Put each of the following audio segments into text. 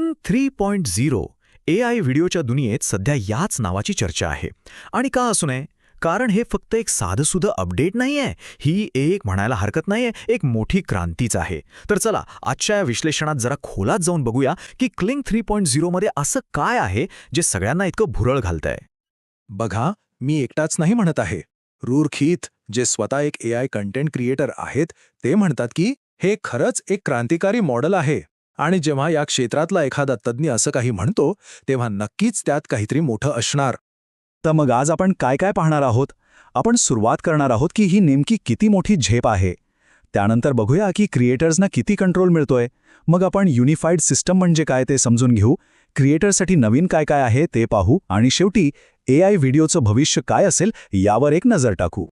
Cling 3.0 AI व्हिडिओच्या दुनियेत सध्या याच नावाची चर्चा आहे. आणि का असू नये? कारण हे फक्त एक साधंसुधं अपडेट नाहीये, ही एक म्हणायला हरकत नाहीये, एक मोठी क्रांतीच आहे. तर चला आजच्या या विश्लेषणात जरा खोलात जाऊन बघूया की क्लिंग 3.0 मध्ये असं काय आहे जे सगळ्यांना इतकं भुरळ घालतंय. बघा, मी एकटाच नाही म्हणत आहे. रूर खीथ, जे स्वतः एक AI कंटेंट क्रिएटर आहेत, ते म्हणतात की हे खरंच एक क्रांतिकारी मॉडेल आहे. आणि जेव्हा या क्षेत्रातला एखादा तज्ज्ञ असं काही म्हणतो, तेव्हा नक्कीच त्यात काहीतरी मोठं असणार. तर मग आज आपण काय काय पाहणार आहोत? आपण सुरुवात करणार आहोत की ही नेमकी किती मोठी झेप आहे. त्यानंतर बघूया की क्रिएटर्सना किती कंट्रोल मिळतोय. मग आपण युनिफाईड सिस्टम म्हणजे काय ते समजून घेऊ, क्रिएटरसाठी नवीन काय काय आहे ते पाहू आणि शेवटी AI व्हिडिओचं भविष्य काय असेल यावर एक नजर टाकू.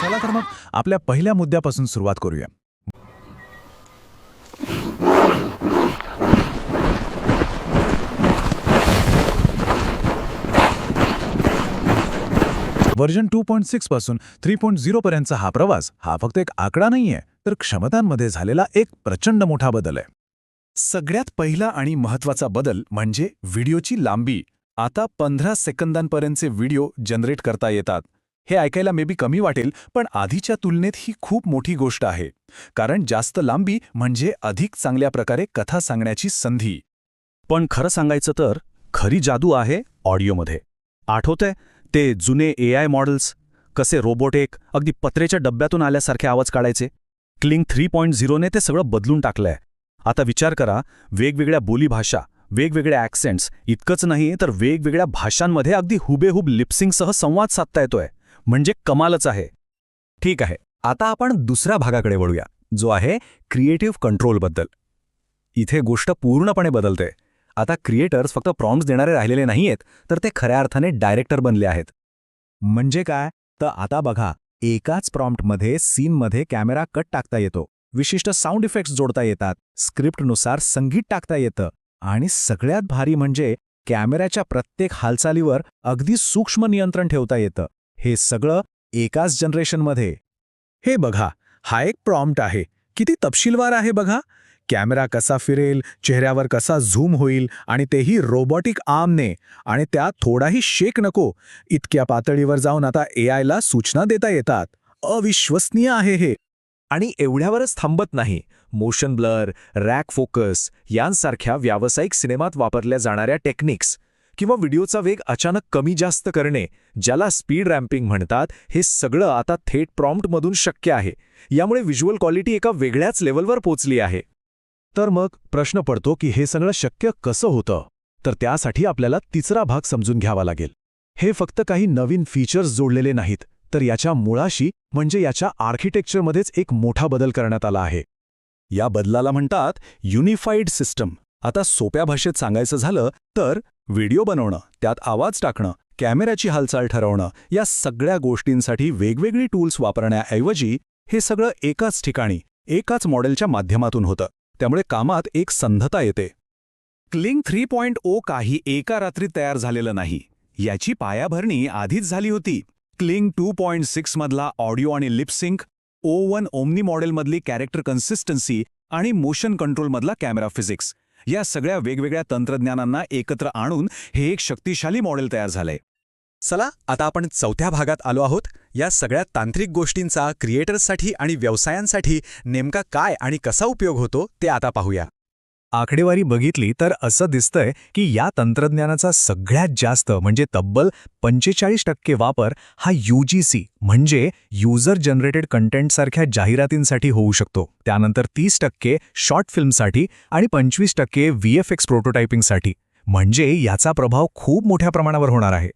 चला तर मग आपल्या पहिल्या मुद्द्यापासून सुरुवात करूया. व्हर्जन 2.6 पासून 3.0 पर्यंतचा हा प्रवास हा फक्त एक आकडा नाहीये, तर क्षमतांमध्ये झालेला एक प्रचंड मोठा बदल आहे. सगळ्यात पहिला आणि महत्त्वाचा बदल म्हणजे व्हिडिओची लांबी. आता 15 सेकंदांपर्यंतचे व्हिडिओ जनरेट करता येतात. हे ऐकायला मे बी कमी वाटेल, पण आधीच्या तुलनेत ही खूप मोठी गोष्ट आहे. कारण जास्त लांबी म्हणजे अधिक चांगल्या प्रकारे कथा सांगण्याची संधी. पण खरं सांगायचं तर खरी जादू आहे ऑडिओमध्ये. आठवतंय ते जुने AI मॉडेल्स कसे रोबोटिक, अगदी पत्रेच्या डब्यातून आल्यासारखे आवाज काढायचे? क्लिंग 3.0 ने ते सगळं बदलून टाकलंय. आता विचार करा, वेगवेगळ्या बोलीभाषा, वेगवेगळ्या ॲक्सेंट्स, इतकंच नाही तर वेगवेगळ्या भाषांमध्ये अगदी हुबेहूब लिपसिंगसह संवाद साधता येतोय. म्हणजे कमालच आहे. ठीक आहे, आता आपण दुसऱ्या भागाकडे वळूया, जो आहे क्रिएटिव्ह कंट्रोलबद्दल. इथे गोष्ट पूर्णपणे बदलते. आता क्रिएटर्स फक्त प्रॉम्प्ट्स देणारे राहिलेले नाहीयेत, तर ते खऱ्या अर्थाने डायरेक्टर बनले आहेत. म्हणजे काय? तर आता बघा, एकाच प्रॉम्प्टमध्ये सीनमध्ये कॅमेरा कट टाकता येतो, विशिष्ट साऊंड इफेक्ट्स जोडता येतात, स्क्रिप्टनुसार संगीत टाकता येतं आणि सगळ्यात भारी म्हणजे कॅमेऱ्याच्या प्रत्येक हालचालीवर अगदी सूक्ष्म नियंत्रण ठेवता येतं. हे सगळं एकाच जनरेशनमध्ये. हे बघा, हा एक प्रॉम्प्ट आहे. किती तपशीलवार आहे बघा. कॅमेरा कसा फिरेल, चेहऱ्यावर कसा झूम होईल आणि तेही रोबोटिक आर्मने. आणि त्यात थोडाही शेक नको, इतक्या पातळीवर जाऊन आता AIला सूचना देता येतात. अविश्वसनीय आहे हे. आणि एवढ्यावरच थांबत नाही. मोशन ब्लर, रॅक फोकस यांसारख्या व्यावसायिक सिनेमात वापरल्या जाणाऱ्या टेक्निक्स किंवा व्हिडिओचा वेग अचानक कमी जास्त करणे, ज्याला स्पीड रॅम्पिंग म्हणतात, हे सगळं आता थेट प्रॉम्प्टमधून शक्य आहे. यामुळे व्हिज्युअल क्वालिटी एका वेगळ्याच लेवलवर पोहोचली आहे. तर मग प्रश्न पडतो की हे सगळं शक्य कसं होतं? तर त्यासाठी आपल्याला तिसरा भाग समजून घ्यावा लागेल. हे फक्त काही नवीन फीचर्स जोडलेले नाहीत, तर याच्या मुळाशी म्हणजे याच्या आर्किटेक्चरमध्येच एक मोठा बदल करण्यात आला आहे. या बदलाला म्हणतात युनिफाईड सिस्टम. आता सोप्या भाषेत सांगायचं झालं तर व्हिडिओ बनवणं, त्यात आवाज टाकणं, कॅमेऱ्याची हालचाल ठरवणं, या सगळ्या गोष्टींसाठी वेगवेगळी टूल्स वापरण्याऐवजी हे सगळं एकाच ठिकाणी, एकाच मॉडेलच्या माध्यमातून होतं. त्यामुळे कामात एक संधता येते. क्लिंग 3.0 काही एका रात्रीत तयार झालेलं नाही. याची पायाभरणी आधीच झाली होती. क्लिंग 2.6 मधला ऑडिओ आणि लिपसिंक, O1 ओमनी मॉडेलमधली कॅरेक्टर कन्सिस्टन्सी आणि मोशन कंट्रोलमधला कॅमेरा फिजिक्स, या सगळ्या वेगवेगळ्या तंत्रज्ञानांना एकत्र आणून हे एक शक्तिशाली मॉडेल तयार झालंय. चला आता आपण चौथ्या भागात आलो आहोत. या सगळ्या तांत्रिक गोष्टींचा क्रिएटर्ससाठी आणि व्यवसायांसाठी नेमका काय आणि कसा उपयोग होतो ते आता पाहूया. आकडेवारी बघितली तर असं दिसतंय की या तंत्रज्ञानाचा सगळ्यात जास्त म्हणजे तब्बल 45% वापर हा UGC म्हणजे युजर जनरेटेड कंटेंटसारख्या जाहिरातींसाठी होऊ शकतो. त्यानंतर 30% शॉर्ट फिल्मसाठी आणि 25% VFX प्रोटोटायपिंगसाठी. म्हणजे याचा प्रभाव खूप मोठ्या प्रमाणावर होणार आहे.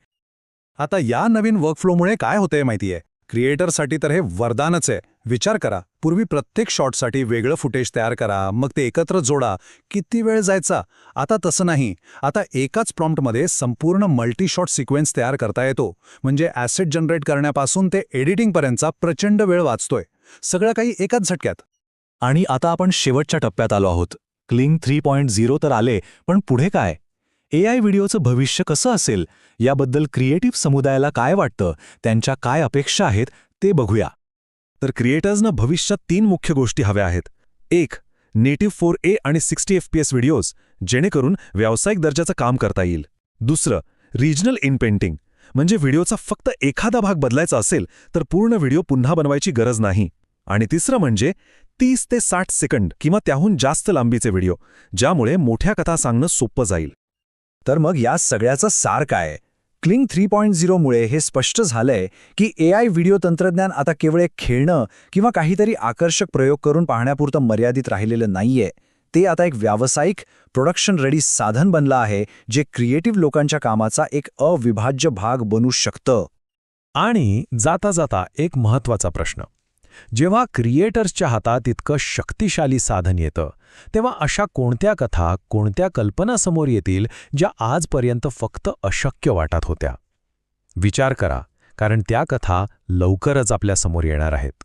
आता या नवीन वर्कफ्लोमुळे काय होतंय माहितीये? क्रिएटरसाठी तर हे वरदानच आहे. विचार करा, पूर्वी प्रत्येक शॉटसाठी वेगळं फुटेज तयार करा, मग ते एकत्र जोडा, किती वेळ जायचा. आता तसं नाही. आता एकाच प्रॉम्प्टमध्ये संपूर्ण मल्टी शॉट सिक्वेन्स तयार करता येतो. म्हणजे ॲसेट जनरेट करण्यापासून ते एडिटिंगपर्यंतचा प्रचंड वेळ वाचतोय. सगळं काही एकाच झटक्यात. आणि आता आपण शेवटच्या टप्प्यात आलो आहोत. क्लिंग 3.0 तर आले, पण पुढे काय? AI व्हिडिओचं भविष्य कसं असेल याबद्दल क्रिएटिव्ह समुदायाला काय वाटतं, त्यांच्या काय अपेक्षा आहेत ते बघूया. तर क्रिएटर्सना भविष्यात 3 मुख्य गोष्टी हव्या आहेत. 1. नेटिव्ह 4A आणि 60 FPS व्हिडिओज, जेणेकरून व्यावसायिक दर्जाचं काम करता येईल. 2. रिजनल इनपेंटिंग, म्हणजे व्हिडिओचा फक्त एखादा भाग बदलायचा असेल तर पूर्ण व्हिडिओ पुन्हा बनवायची गरज नाही. आणि 3 म्हणजे 30 ते 60 सेकंड किंवा त्याहून जास्त लांबीचे व्हिडिओ, ज्यामुळे मोठ्या कथा सांगणं सोपं जाईल. तर मग या सगळ्याचं सार काय? क्लिंग 3.0 मुळे हे स्पष्ट झालंय की AI व्हिडिओ तंत्रज्ञान आता केवळ एक खेळणं किंवा काहीतरी आकर्षक प्रयोग करून पाहण्यापुरतं मर्यादित राहिलेलं नाहीये. ते आता एक व्यावसायिक, प्रोडक्शन रेडी साधन बनलं आहे, जे क्रिएटिव्ह लोकांच्या कामाचा एक अविभाज्य भाग बनू शकतं. आणि जाता जाता एक महत्त्वाचा प्रश्न. जेव्हा क्रिएटर्सच्या हातात इतकं शक्तिशाली साधन येतं, तेव्हा अशा कोणत्या कथा, कोणत्या कल्पना समोर येतील ज्या आजपर्यंत फक्त अशक्य वाटत होत्या? विचार करा, कारण त्या कथा लवकरच आपल्या समोर येणार आहेत.